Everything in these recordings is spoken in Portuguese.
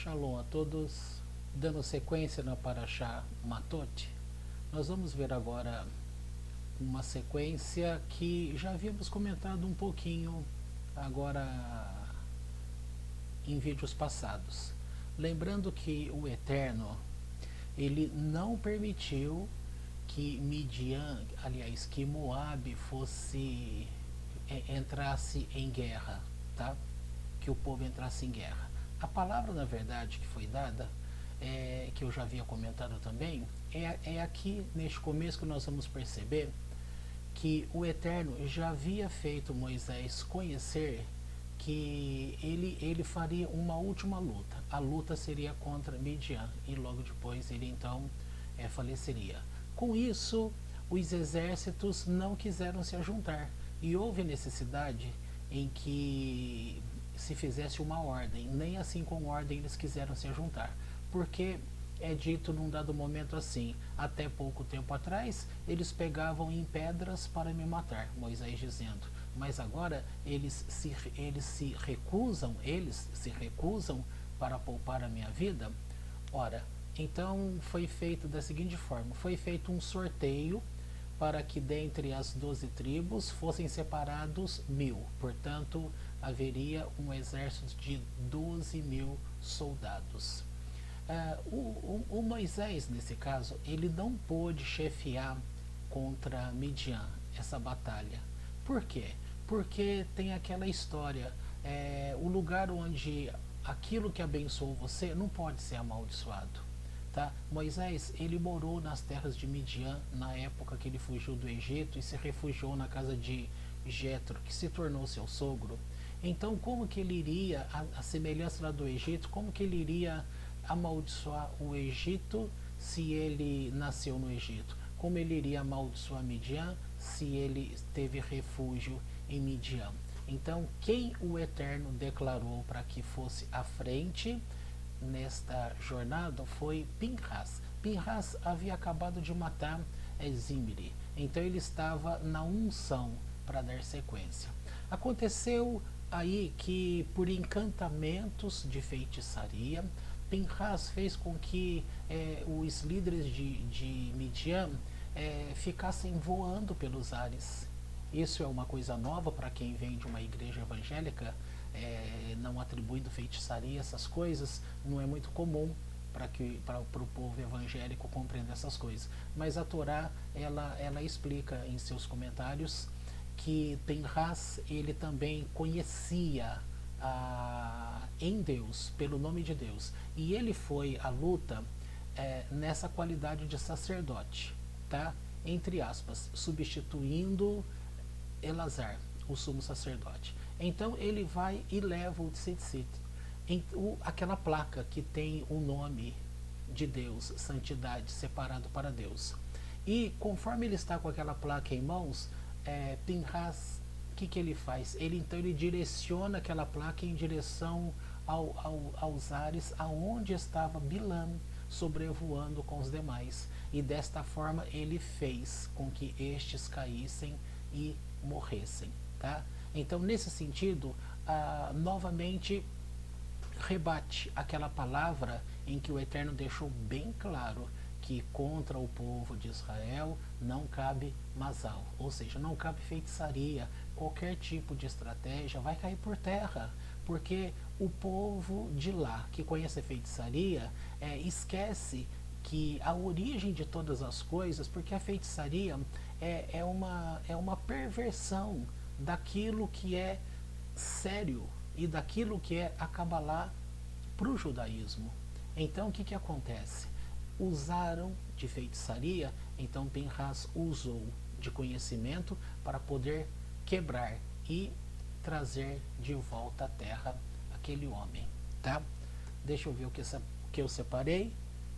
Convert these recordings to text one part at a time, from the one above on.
Shalom a todos, dando sequência na Parashá Matot, nós vamos ver agora uma sequência que já havíamos comentado um pouquinho agora em vídeos passados. Lembrando que o Eterno, ele não permitiu que Midian, aliás, que Moabe entrasse em guerra, tá? Que o povo entrasse em guerra. A palavra, na verdade, que foi dada, que eu já havia comentado também, é aqui neste começo que nós vamos perceber que o Eterno já havia feito Moisés conhecer que ele faria uma última luta. A luta seria contra Midian e logo depois ele então faleceria. Com isso, os exércitos não quiseram se ajuntar e houve necessidade em que se fizesse uma ordem. Nem assim com ordem eles quiseram se ajuntar, porque é dito num dado momento assim: até pouco tempo atrás eles pegavam em pedras para me matar, Moisés dizendo, mas agora eles se recusam para poupar a minha vida. Ora, então foi feito da seguinte forma: foi feito um sorteio para que dentre as 12 tribos fossem separados 1000. Portanto, haveria um exército de 12.000 soldados. O Moisés, nesse caso, ele não pôde chefiar contra Midian essa batalha. Por quê? Porque tem aquela história, o lugar onde aquilo que abençoou você não pode ser amaldiçoado. Tá? Moisés, ele morou nas terras de Midian na época que ele fugiu do Egito e se refugiou na casa de Jetro, que se tornou seu sogro. Então, como que ele iria, a semelhança lá do Egito, como que ele iria amaldiçoar o Egito se ele nasceu no Egito? Como ele iria amaldiçoar Midian se ele teve refúgio em Midian? Então, quem o Eterno declarou para que fosse à frente nesta jornada foi Pinhas. Pinhas havia acabado de matar Zimri, então ele estava na unção para dar sequência. Aconteceu aí que, por encantamentos de feitiçaria, Pinhas fez com que os líderes de Midian ficassem voando pelos ares. Isso é uma coisa nova para quem vem de uma igreja evangélica, não atribuindo feitiçaria, essas coisas, não é muito comum para o povo evangélico compreender essas coisas. Mas a Torá, ela explica em seus comentários que Pinhas, ele também conhecia em Deus, pelo nome de Deus, e ele foi à luta nessa qualidade de sacerdote, tá? Entre aspas, substituindo Elazar, o sumo sacerdote. Então ele vai e leva o tzitzit, aquela placa que tem o nome de Deus, santidade, separado para Deus. E conforme ele está com aquela placa em mãos, Pinhas, o que ele faz? Ele direciona aquela placa em direção aos ares, aonde estava Bilam sobrevoando com os demais. E desta forma ele fez com que estes caíssem e morressem. Tá? Então, nesse sentido, novamente rebate aquela palavra em que o Eterno deixou bem claro que contra o povo de Israel não cabe masal, ou seja, não cabe feitiçaria, qualquer tipo de estratégia vai cair por terra, porque o povo de lá que conhece a feitiçaria esquece que a origem de todas as coisas, porque a feitiçaria é uma perversão daquilo que é sério e daquilo que é a Kabbalah para o judaísmo. Então, o que acontece? Usaram de feitiçaria, então Pinhas usou de conhecimento para poder quebrar e trazer de volta à terra aquele homem. Tá? Deixa eu ver o que eu separei.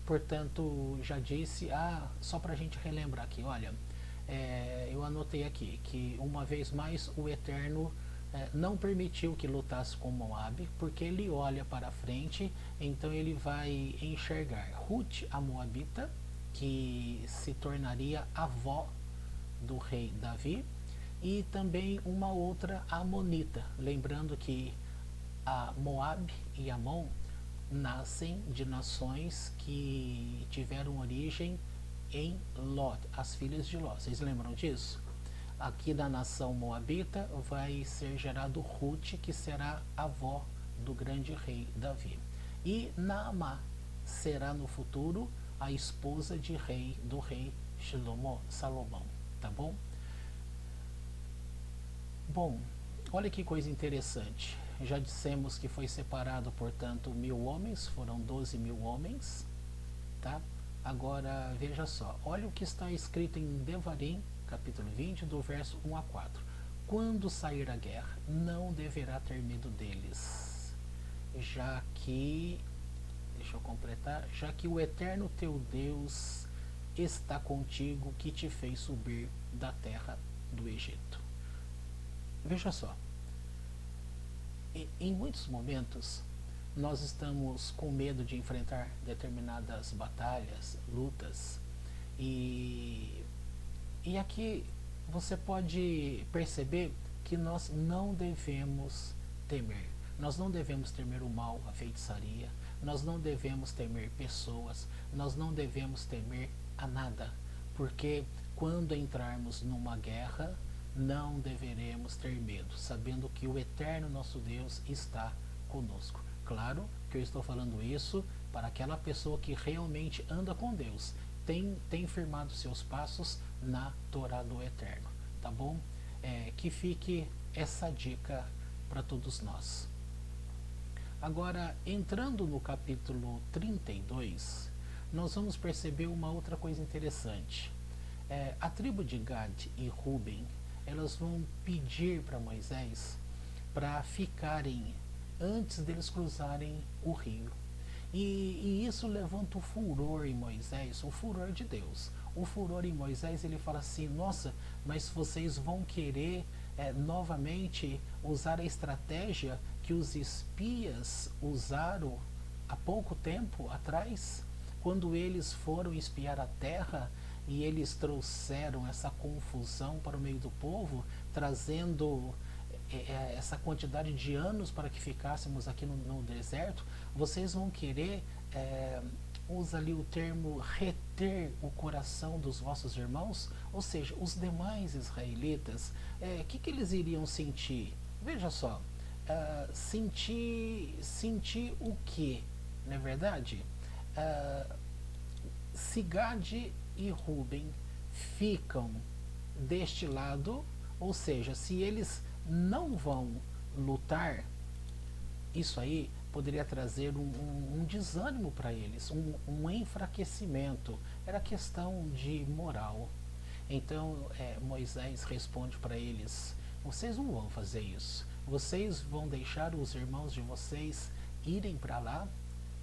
Portanto, já disse, só para a gente relembrar aqui, olha, eu anotei aqui que uma vez mais o Eterno não permitiu que lutasse com Moabe, porque ele olha para frente, então ele vai enxergar Ruth, a Moabita, que se tornaria avó do rei Davi, e também uma outra amonita, lembrando que a Moab e Amon nascem de nações que tiveram origem em Ló, as filhas de Ló. Vocês lembram disso? Aqui da nação moabita vai ser gerado Ruth, que será avó do grande rei Davi. E Naamá será no futuro a esposa do rei Salomão, tá bom? Bom, olha que coisa interessante. Já dissemos que foi separado, portanto, 1000 homens, foram 12.000 homens, tá? Agora, veja só, olha o que está escrito em Devarim, capítulo 20, do verso 1 a 4. Quando sair a guerra, não deverá ter medo deles, já que, deixa eu completar, já que o eterno teu Deus está contigo, que te fez subir da terra do Egito. Veja só, em muitos momentos nós estamos com medo de enfrentar determinadas batalhas, lutas, e, e aqui você pode perceber que nós não devemos temer. Nós não devemos temer o mal, a feitiçaria, nós não devemos temer pessoas, nós não devemos temer a nada, porque quando entrarmos numa guerra, não deveremos ter medo, sabendo que o eterno nosso Deus está conosco. Claro que eu estou falando isso para aquela pessoa que realmente anda com Deus, tem firmado seus passos na Torá do Eterno, tá bom? Que fique essa dica para todos nós. Agora, entrando no capítulo 32, nós vamos perceber uma outra coisa interessante. A tribo de Gad e Ruben, elas vão pedir para Moisés para ficarem antes deles cruzarem o rio. E isso levanta o furor em Moisés, o furor de Deus. O furor em Moisés, ele fala assim: nossa, mas vocês vão querer novamente usar a estratégia que os espias usaram há pouco tempo atrás, quando eles foram espiar a terra e eles trouxeram essa confusão para o meio do povo, trazendo essa quantidade de anos para que ficássemos aqui no deserto. Vocês vão querer, usa ali o termo, reter o coração dos vossos irmãos, ou seja, os demais israelitas. Que eles iriam sentir? Veja só, sentir o que, não é verdade? Se Gad e Ruben ficam deste lado, ou seja, se eles não vão lutar, isso aí poderia trazer um desânimo para eles, um enfraquecimento. Era questão de moral. Então Moisés responde para eles: vocês não vão fazer isso, vocês vão deixar os irmãos de vocês irem para lá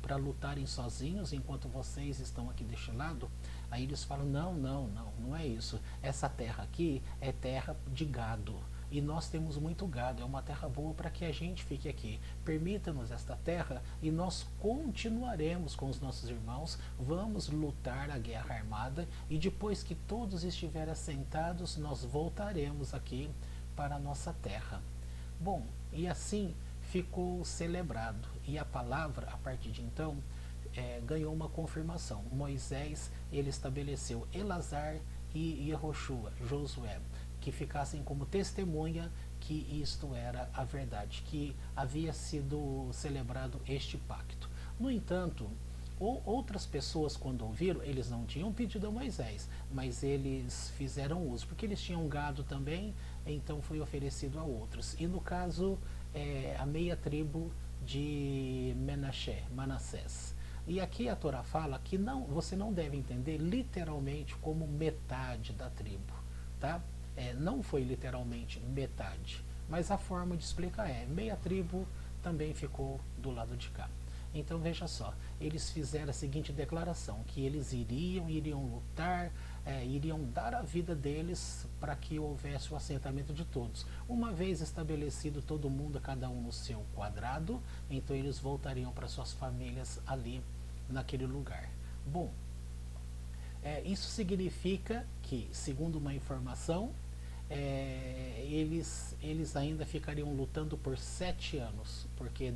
para lutarem sozinhos enquanto vocês estão aqui deste lado? Aí eles falam: não é isso. Essa terra aqui é terra de gado e nós temos muito gado, é uma terra boa para que a gente fique aqui. Permita-nos esta terra e nós continuaremos com os nossos irmãos, vamos lutar a guerra armada e depois que todos estiverem assentados, nós voltaremos aqui para a nossa terra. Bom, e assim ficou celebrado, e a palavra, a partir de então, ganhou uma confirmação. Moisés, ele estabeleceu Elazar e Yehoshua, Josué, que ficassem como testemunha que isto era a verdade, que havia sido celebrado este pacto. No entanto, outras pessoas, quando ouviram, eles não tinham pedido a Moisés, mas eles fizeram uso, porque eles tinham gado também, então foi oferecido a outros. E no caso, a meia tribo de Manassés. E aqui a Torá fala que você não deve entender literalmente como metade da tribo, tá? Não foi literalmente metade, mas a forma de explicar meia tribo também ficou do lado de cá. Então veja só, eles fizeram a seguinte declaração, que eles iriam lutar, iriam dar a vida deles para que houvesse o assentamento de todos. Uma vez estabelecido todo mundo, cada um no seu quadrado, então eles voltariam para suas famílias ali naquele lugar. Bom, isso significa que, segundo uma informação, eles ainda ficariam lutando por 7 anos, porque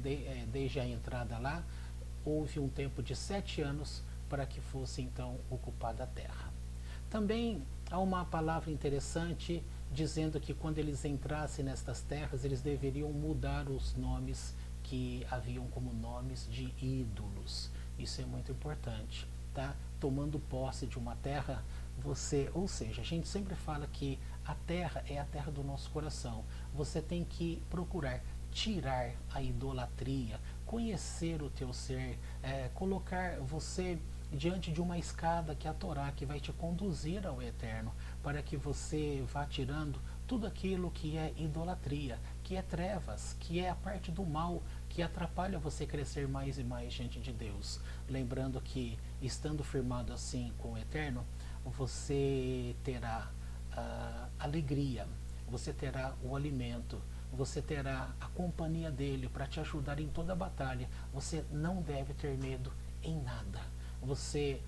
desde a entrada lá, houve um tempo de 7 anos para que fosse então ocupada a terra. Também há uma palavra interessante dizendo que quando eles entrassem nestas terras, eles deveriam mudar os nomes que haviam como nomes de ídolos. Isso é muito importante, tá? Tomando posse de uma terra, ou seja, a gente sempre fala que a terra é a terra do nosso coração. Você tem que procurar tirar a idolatria, conhecer o teu ser, colocar você diante de uma escada que é a Torá, que vai te conduzir ao eterno, para que você vá tirando tudo aquilo que é idolatria, que é trevas, que é a parte do mal, que atrapalha você crescer mais e mais diante de Deus. Lembrando que, estando firmado assim com o eterno, você terá alegria, você terá o alimento, você terá a companhia dele para te ajudar em toda a batalha. Você não deve ter medo em nada. Você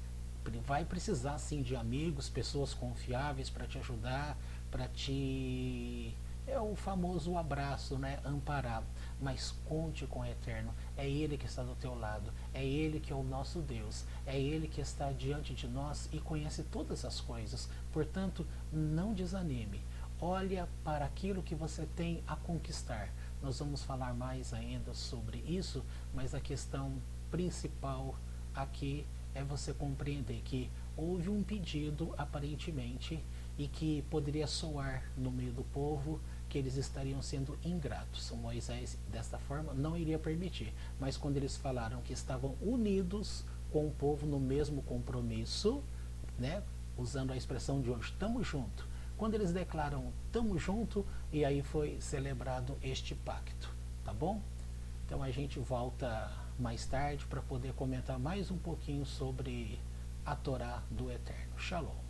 vai precisar sim de amigos, pessoas confiáveis para te ajudar, para te é o famoso abraço, né? Amparar. Mas conte com o Eterno. É Ele que está do teu lado. É Ele que é o nosso Deus. É Ele que está diante de nós e conhece todas as coisas. Portanto, não desanime. Olha para aquilo que você tem a conquistar. Nós vamos falar mais ainda sobre isso, mas a questão principal aqui é você compreender que houve um pedido, aparentemente, e que poderia soar no meio do povo que eles estariam sendo ingratos. Moisés, desta forma, não iria permitir. Mas quando eles falaram que estavam unidos com o povo no mesmo compromisso, né, usando a expressão de hoje, estamos juntos. Quando eles declaram estamos juntos, e aí foi celebrado este pacto, tá bom? Então a gente volta mais tarde para poder comentar mais um pouquinho sobre a Torá do Eterno. Shalom.